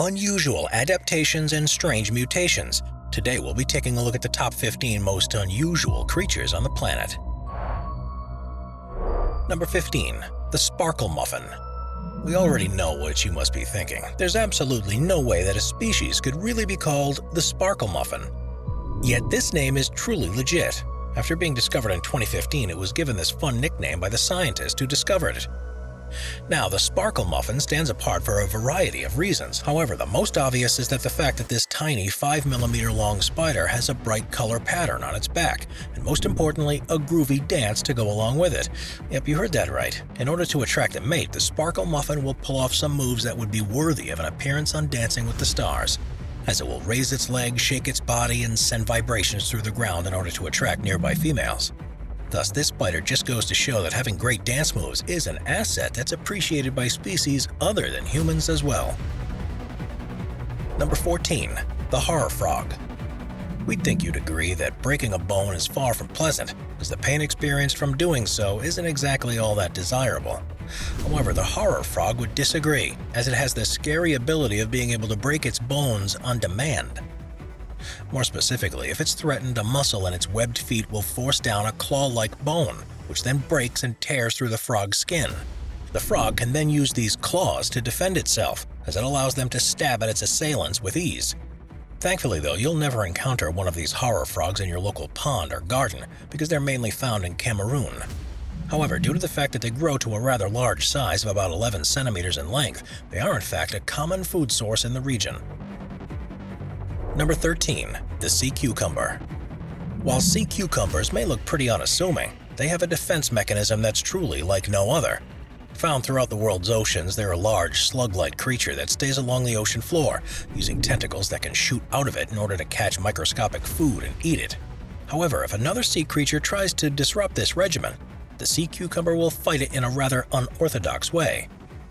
Unusual adaptations and strange mutations. Today we'll be taking a look at the top 15 most unusual creatures on the planet. Number 15. The sparkle muffin. We already know what you must be thinking. There's absolutely no way that a species could really be called the sparkle muffin. Yet this name is truly legit. After being discovered in 2015, it was given this fun nickname by the scientist who discovered it. Now, the sparkle muffin stands apart for a variety of reasons. However, the most obvious is that the fact that this tiny 5mm long spider has a bright color pattern on its back, and most importantly, a groovy dance to go along with it. Yep, you heard that right. In order to attract a mate, the sparkle muffin will pull off some moves that would be worthy of an appearance on Dancing with the Stars, as it will raise its legs, shake its body, and send vibrations through the ground in order to attract nearby females. Thus, this spider just goes to show that having great dance moves is an asset that's appreciated by species other than humans as well. Number 14. The horror frog. We'd think you'd agree that breaking a bone is far from pleasant, as the pain experienced from doing so isn't exactly all that desirable. However, the horror frog would disagree, as it has the scary ability of being able to break its bones on demand. More specifically, if it's threatened, a muscle in its webbed feet will force down a claw-like bone, which then breaks and tears through the frog's skin. The frog can then use these claws to defend itself, as it allows them to stab at its assailants with ease. Thankfully though, you'll never encounter one of these horror frogs in your local pond or garden, because they're mainly found in Cameroon. However, due to the fact that they grow to a rather large size of about 11 centimeters in length, they are in fact a common food source in the region. Number 13. The sea cucumber. While sea cucumbers may look pretty unassuming, they have a defense mechanism that's truly like no other. Found throughout the world's oceans, they're a large, slug-like creature that stays along the ocean floor, using tentacles that can shoot out of it in order to catch microscopic food and eat it. However, if another sea creature tries to disrupt this regimen, the sea cucumber will fight it in a rather unorthodox way.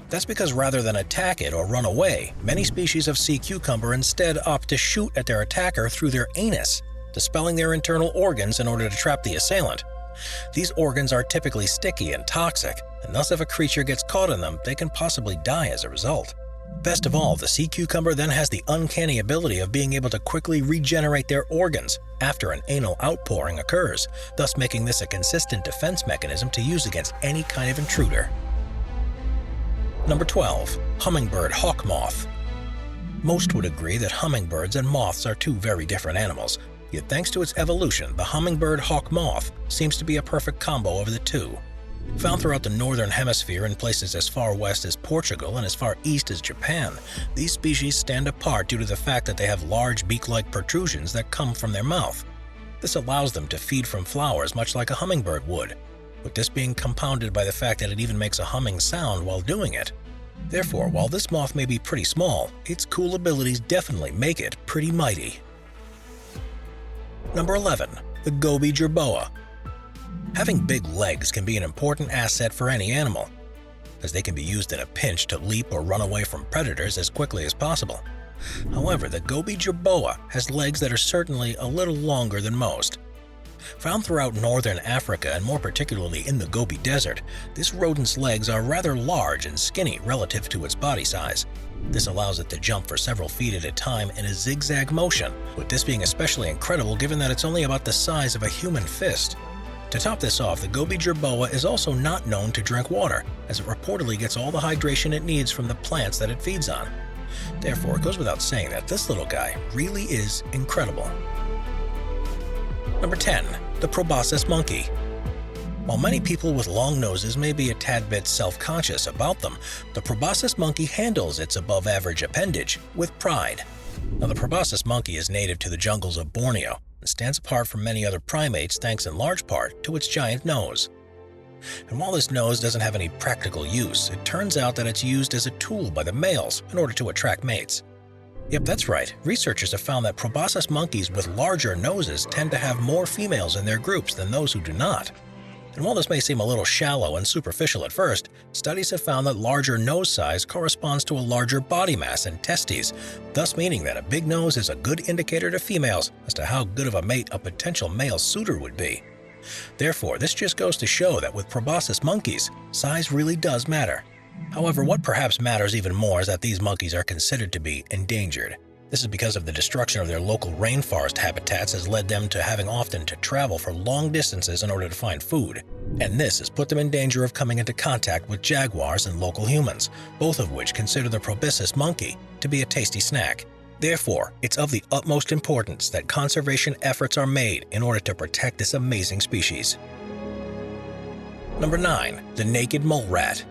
That's because rather than attack it or run away, many species of sea cucumber instead opt to shoot at their attacker through their anus, dispelling their internal organs in order to trap the assailant. These organs are typically sticky and toxic, and thus if a creature gets caught in them, they can possibly die as a result. Best of all, the sea cucumber then has the uncanny ability of being able to quickly regenerate their organs after an anal outpouring occurs, thus making this a consistent defense mechanism to use against any kind of intruder. Number 12. Hummingbird hawk moth. Most would agree that hummingbirds and moths are two very different animals, yet thanks to its evolution, the hummingbird hawk moth seems to be a perfect combo of the two. Found throughout the northern hemisphere in places as far west as Portugal and as far east as Japan, these species stand apart due to the fact that they have large beak-like protrusions that come from their mouth. This allows them to feed from flowers much like a hummingbird would, with this being compounded by the fact that it even makes a humming sound while doing it. Therefore, while this moth may be pretty small, its cool abilities definitely make it pretty mighty. Number 11. The Gobi jerboa. Having big legs can be an important asset for any animal, as they can be used in a pinch to leap or run away from predators as quickly as possible. However, the Gobi jerboa has legs that are certainly a little longer than most. Found throughout northern Africa and more particularly in the Gobi Desert, this rodent's legs are rather large and skinny relative to its body size. This allows it to jump for several feet at a time in a zigzag motion, with this being especially incredible given that it's only about the size of a human fist. To top this off, the Gobi jerboa is also not known to drink water, as it reportedly gets all the hydration it needs from the plants that it feeds on. Therefore, it goes without saying that this little guy really is incredible. Number 10. The Proboscis monkey. While many people with long noses may be a tad bit self-conscious about them, the Proboscis monkey handles its above-average appendage with pride. Now, the Proboscis monkey is native to the jungles of Borneo and stands apart from many other primates thanks in large part to its giant nose. And while this nose doesn't have any practical use, it turns out that it's used as a tool by the males in order to attract mates. Yep, that's right. Researchers have found that proboscis monkeys with larger noses tend to have more females in their groups than those who do not. And while this may seem a little shallow and superficial at first, studies have found that larger nose size corresponds to a larger body mass and testes, thus meaning that a big nose is a good indicator to females as to how good of a mate a potential male suitor would be. Therefore, this just goes to show that with proboscis monkeys, size really does matter. However, what perhaps matters even more is that these monkeys are considered to be endangered. This is because of the destruction of their local rainforest habitats has led them to having often to travel for long distances in order to find food. And this has put them in danger of coming into contact with jaguars and local humans, both of which consider the Proboscis monkey to be a tasty snack. Therefore, it's of the utmost importance that conservation efforts are made in order to protect this amazing species. Number 9. The naked mole rat.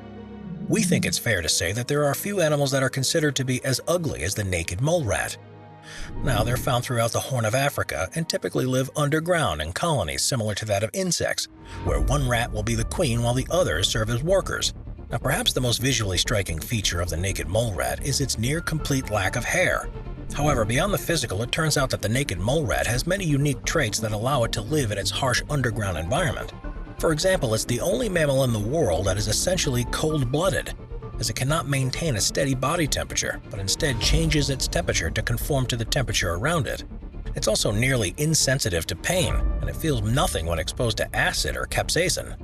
We think it's fair to say that there are a few animals that are considered to be as ugly as the naked mole rat. Now, they're found throughout the Horn of Africa and typically live underground in colonies similar to that of insects, where one rat will be the queen while the others serve as workers. Now, perhaps the most visually striking feature of the naked mole rat is its near-complete lack of hair. However, beyond the physical, it turns out that the naked mole rat has many unique traits that allow it to live in its harsh underground environment. For example, it's the only mammal in the world that is essentially cold-blooded, as it cannot maintain a steady body temperature, but instead changes its temperature to conform to the temperature around it. It's also nearly insensitive to pain, and it feels nothing when exposed to acid or capsaicin.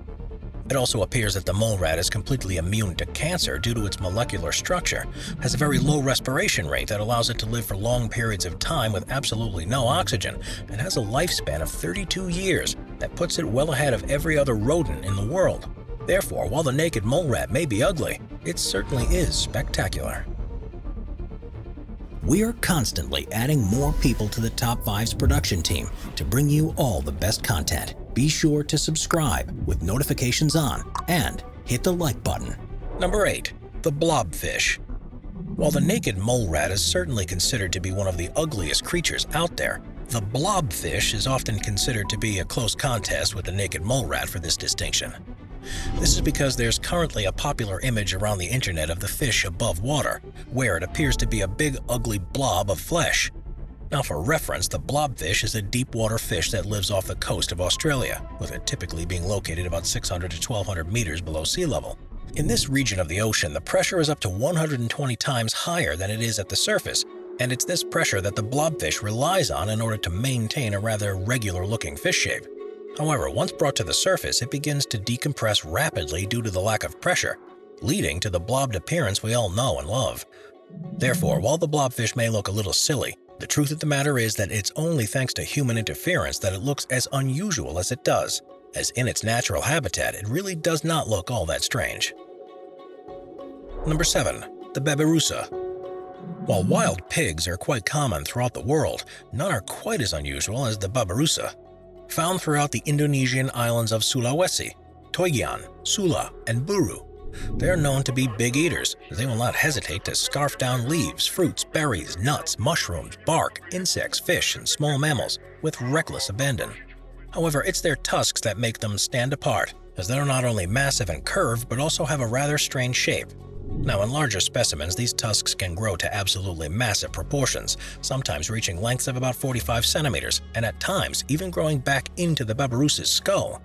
It also appears that the mole rat is completely immune to cancer due to its molecular structure, has a very low respiration rate that allows it to live for long periods of time with absolutely no oxygen, and has a lifespan of 32 years that puts it well ahead of every other rodent in the world. Therefore, while the naked mole rat may be ugly, it certainly is spectacular. We are constantly adding more people to the Top 5's production team to bring you all the best content. Be sure to subscribe with notifications on and hit the like button. Number 8. The Blobfish. While the naked mole rat is certainly considered to be one of the ugliest creatures out there, the blobfish is often considered to be a close contest with the naked mole rat for this distinction. This is because there's currently a popular image around the internet of the fish above water, where it appears to be a big ugly blob of flesh. Now, for reference, the blobfish is a deep water fish that lives off the coast of Australia, with it typically being located about 600 to 1200 meters below sea level. In this region of the ocean, the pressure is up to 120 times higher than it is at the surface, and it's this pressure that the blobfish relies on in order to maintain a rather regular-looking fish shape. However, once brought to the surface, it begins to decompress rapidly due to the lack of pressure, leading to the blobbed appearance we all know and love. Therefore, while the blobfish may look a little silly, the truth of the matter is that it's only thanks to human interference that it looks as unusual as it does, as in its natural habitat, it really does not look all that strange. Number 7. The Babarusa. While wild pigs are quite common throughout the world, none are quite as unusual as the Babarusa. Found throughout the Indonesian islands of Sulawesi, Toigian, Sula, and Buru. They are known to be big eaters, as they will not hesitate to scarf down leaves, fruits, berries, nuts, mushrooms, bark, insects, fish, and small mammals with reckless abandon. However, it's their tusks that make them stand apart, as they are not only massive and curved, but also have a rather strange shape. Now, in larger specimens, these tusks can grow to absolutely massive proportions, sometimes reaching lengths of about 45 centimeters, and at times even growing back into the Babarusa's skull.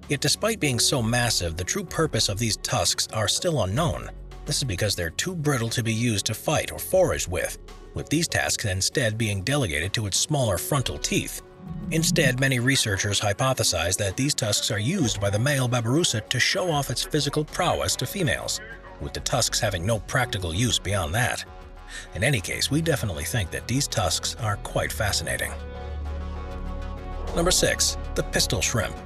Yet despite being so massive, the true purpose of these tusks are still unknown. This is because they're too brittle to be used to fight or forage with these tasks instead being delegated to its smaller frontal teeth. Instead, many researchers hypothesize that these tusks are used by the male Babarusa to show off its physical prowess to females, with the tusks having no practical use beyond that. In any case, we definitely think that these tusks are quite fascinating. Number 6. The Pistol Shrimp.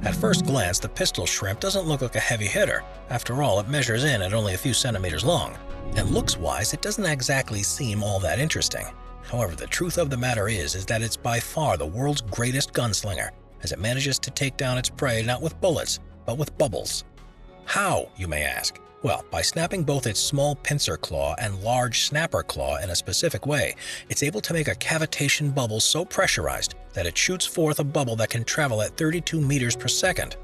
At first glance, the pistol shrimp doesn't look like a heavy hitter. After all, it measures in at only a few centimeters long, and looks-wise, it doesn't exactly seem all that interesting. However, the truth of the matter is that it's by far the world's greatest gunslinger, as it manages to take down its prey not with bullets, but with bubbles. How, you may ask? Well, by snapping both its small pincer claw and large snapper claw in a specific way, it's able to make a cavitation bubble so pressurized that it shoots forth a bubble that can travel at 32 meters per second.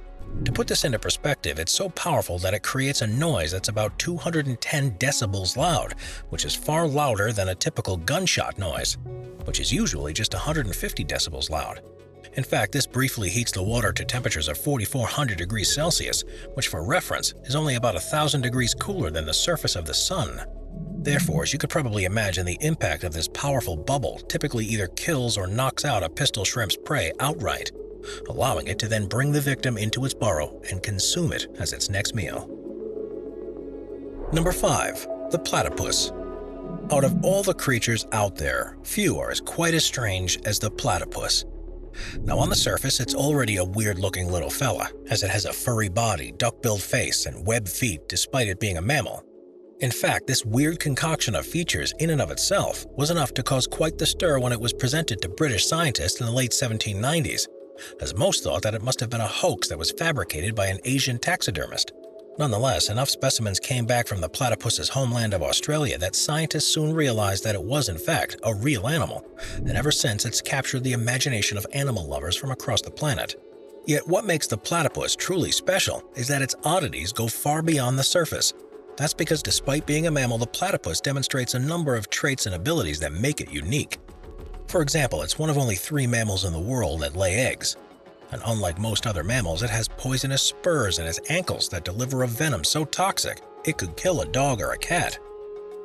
To put this into perspective, it's so powerful that it creates a noise that's about 210 decibels loud, which is far louder than a typical gunshot noise, which is usually just 150 decibels loud. In fact, this briefly heats the water to temperatures of 4,400 degrees Celsius, which for reference is only about 1,000 degrees cooler than the surface of the sun. Therefore, as you could probably imagine, the impact of this powerful bubble typically either kills or knocks out a pistol shrimp's prey outright, allowing it to then bring the victim into its burrow and consume it as its next meal. Number 5. The platypus. Out of all the creatures out there, few are quite as strange as the platypus. Now on the surface, it's already a weird-looking little fella, as it has a furry body, duck-billed face, and webbed feet despite it being a mammal. In fact, this weird concoction of features in and of itself was enough to cause quite the stir when it was presented to British scientists in the late 1790s, as most thought that it must have been a hoax that was fabricated by an Asian taxidermist. Nonetheless, enough specimens came back from the platypus's homeland of Australia that scientists soon realized that it was in fact a real animal, and ever since it's captured the imagination of animal lovers from across the planet. Yet what makes the platypus truly special is that its oddities go far beyond the surface. That's because despite being a mammal, the platypus demonstrates a number of traits and abilities that make it unique. For example, it's one of only 3 mammals in the world that lay eggs. And unlike most other mammals, it has poisonous spurs in its ankles that deliver a venom so toxic it could kill a dog or a cat.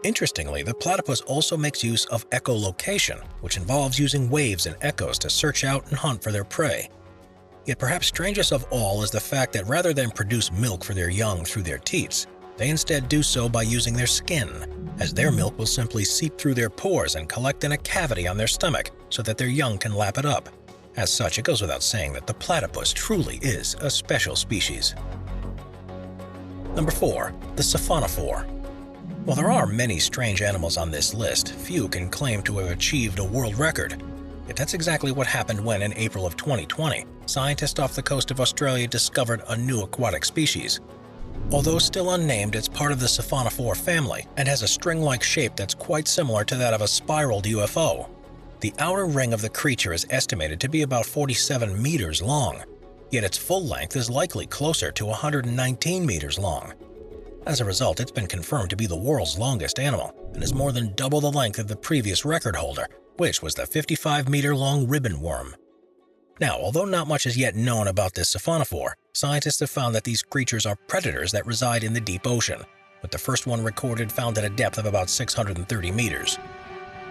Interestingly, the platypus also makes use of echolocation, which involves using waves and echoes to search out and hunt for their prey. Yet perhaps strangest of all is the fact that rather than produce milk for their young through their teats, they instead do so by using their skin, as their milk will simply seep through their pores and collect in a cavity on their stomach so that their young can lap it up. As such, it goes without saying that the platypus truly is a special species. Number 4. The Sophonophore. While there are many strange animals on this list, few can claim to have achieved a world record. Yet that's exactly what happened when, in April of 2020, scientists off the coast of Australia discovered a new aquatic species. Although still unnamed, it's part of the Sophonophore family and has a string-like shape that's quite similar to that of a spiraled UFO. The outer ring of the creature is estimated to be about 47 meters long, yet its full length is likely closer to 119 meters long. As a result, it's been confirmed to be the world's longest animal and is more than double the length of the previous record holder, which was the 55-meter-long ribbon worm. Now, although not much is yet known about this Sophonophore, scientists have found that these creatures are predators that reside in the deep ocean, with the first one recorded found at a depth of about 630 meters.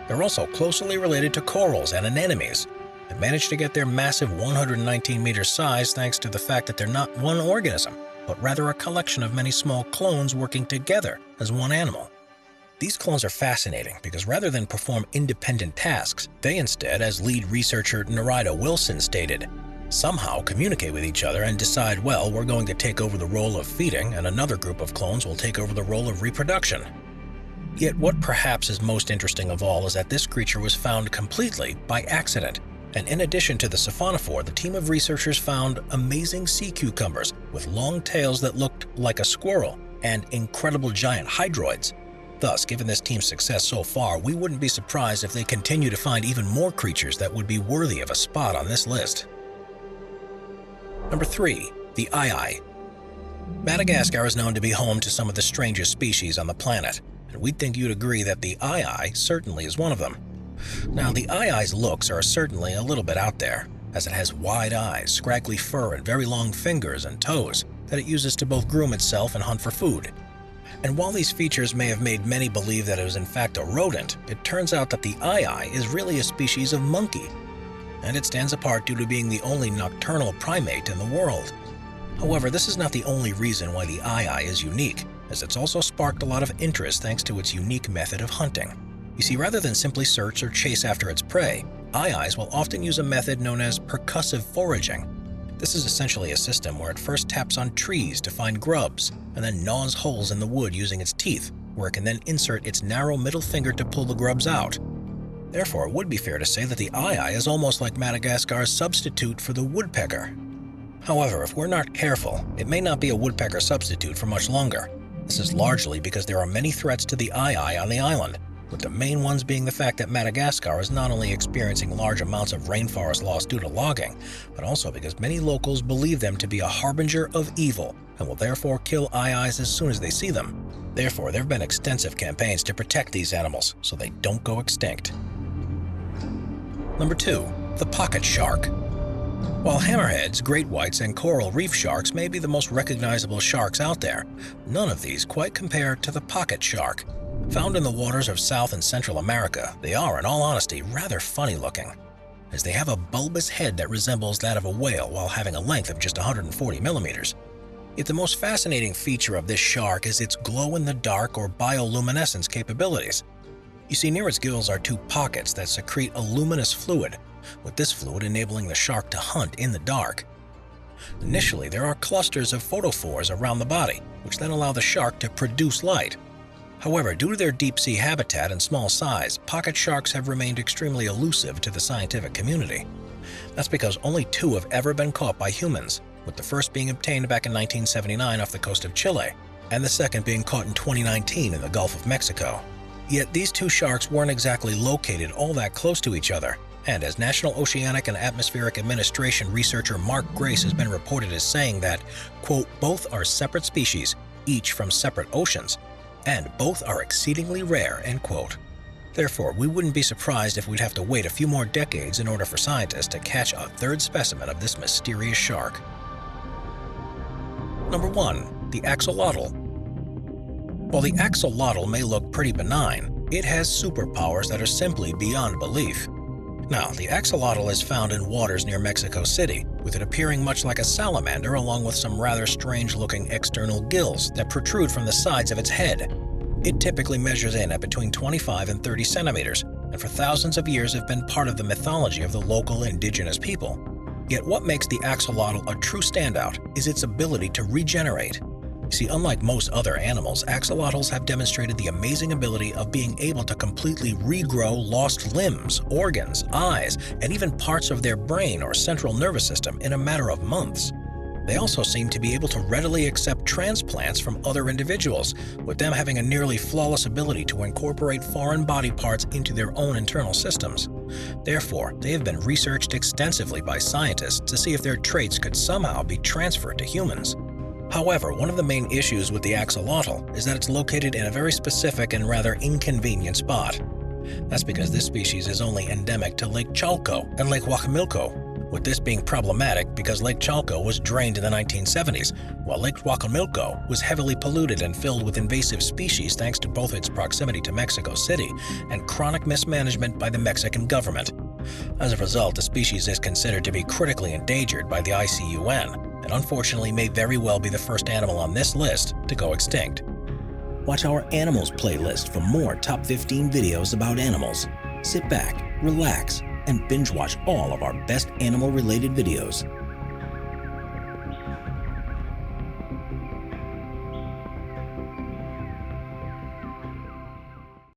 They're also closely related to corals and anemones, and managed to get their massive 119-meter size thanks to the fact that they're not one organism, but rather a collection of many small clones working together as one animal. These clones are fascinating because rather than perform independent tasks, they instead, as lead researcher Narida Wilson stated, somehow communicate with each other and decide, well, we're going to take over the role of feeding and another group of clones will take over the role of reproduction. Yet what perhaps is most interesting of all is that this creature was found completely by accident. And in addition to the Sophonophore, the team of researchers found amazing sea cucumbers with long tails that looked like a squirrel and incredible giant hydroids. Thus, given this team's success so far, we wouldn't be surprised if they continue to find even more creatures that would be worthy of a spot on this list. Number 3. The aye-aye. Madagascar is known to be home to some of the strangest species on the planet, and we'd think you'd agree that the aye-aye certainly is one of them. Now, the aye-aye's looks are certainly a little bit out there, as it has wide eyes, scraggly fur, and very long fingers and toes that it uses to both groom itself and hunt for food. And while these features may have made many believe that it was in fact a rodent, it turns out that the aye-aye is really a species of monkey, and it stands apart due to being the only nocturnal primate in the world. However, this is not the only reason why the aye-aye is unique, as it's also sparked a lot of interest thanks to its unique method of hunting. You see, rather than simply search or chase after its prey, aye-ayes will often use a method known as percussive foraging. This is essentially a system where it first taps on trees to find grubs, and then gnaws holes in the wood using its teeth, where it can then insert its narrow middle finger to pull the grubs out. Therefore, it would be fair to say that the aye-aye is almost like Madagascar's substitute for the woodpecker. However, if we're not careful, it may not be a woodpecker substitute for much longer. This is largely because there are many threats to the aye-aye on the island, with the main ones being the fact that Madagascar is not only experiencing large amounts of rainforest loss due to logging, but also because many locals believe them to be a harbinger of evil and will therefore kill aye-ayes as soon as they see them. Therefore, there have been extensive campaigns to protect these animals so they don't go extinct. Number 2. The pocket shark. While hammerheads, great whites, and coral reef sharks may be the most recognizable sharks out there, none of these quite compare to the pocket shark. Found in the waters of South and Central America, they are, in all honesty, rather funny looking, as they have a bulbous head that resembles that of a whale while having a length of just 140 millimeters. Yet the most fascinating feature of this shark is its glow-in-the-dark or bioluminescence capabilities. You see, near its gills are two pockets that secrete a luminous fluid, with this fluid enabling the shark to hunt in the dark. Initially, there are clusters of photophores around the body, which then allow the shark to produce light. However, due to their deep-sea habitat and small size, pocket sharks have remained extremely elusive to the scientific community. That's because only two have ever been caught by humans, with the first being obtained back in 1979 off the coast of Chile, and the second being caught in 2019 in the Gulf of Mexico. Yet these two sharks weren't exactly located all that close to each other, and as National Oceanic and Atmospheric Administration researcher Mark Grace has been reported as saying that, quote, both are separate species, each from separate oceans, and both are exceedingly rare, end quote. Therefore, we wouldn't be surprised if we'd have to wait a few more decades in order for scientists to catch a third specimen of this mysterious shark. Number 1. The Axolotl. While the axolotl may look pretty benign, it has superpowers that are simply beyond belief. Now, the axolotl is found in waters near Mexico City, with it appearing much like a salamander along with some rather strange-looking external gills that protrude from the sides of its head. It typically measures in at between 25 and 30 centimeters, and for thousands of years have been part of the mythology of the local indigenous people. Yet what makes the axolotl a true standout is its ability to regenerate. You see, unlike most other animals, axolotls have demonstrated the amazing ability of being able to completely regrow lost limbs, organs, eyes, and even parts of their brain or central nervous system in a matter of months. They also seem to be able to readily accept transplants from other individuals, with them having a nearly flawless ability to incorporate foreign body parts into their own internal systems. Therefore, they have been researched extensively by scientists to see if their traits could somehow be transferred to humans. However, one of the main issues with the axolotl is that it's located in a very specific and rather inconvenient spot. That's because this species is only endemic to Lake Chalco and Lake Huacamilco, with this being problematic because Lake Chalco was drained in the 1970s, while Lake Huacamilco was heavily polluted and filled with invasive species thanks to both its proximity to Mexico City and chronic mismanagement by the Mexican government. As a result, the species is considered to be critically endangered by the ICUN, and unfortunately may very well be the first animal on this list to go extinct. Watch our Animals playlist for more top 15 videos about animals. Sit back, relax, and binge watch all of our best animal-related videos.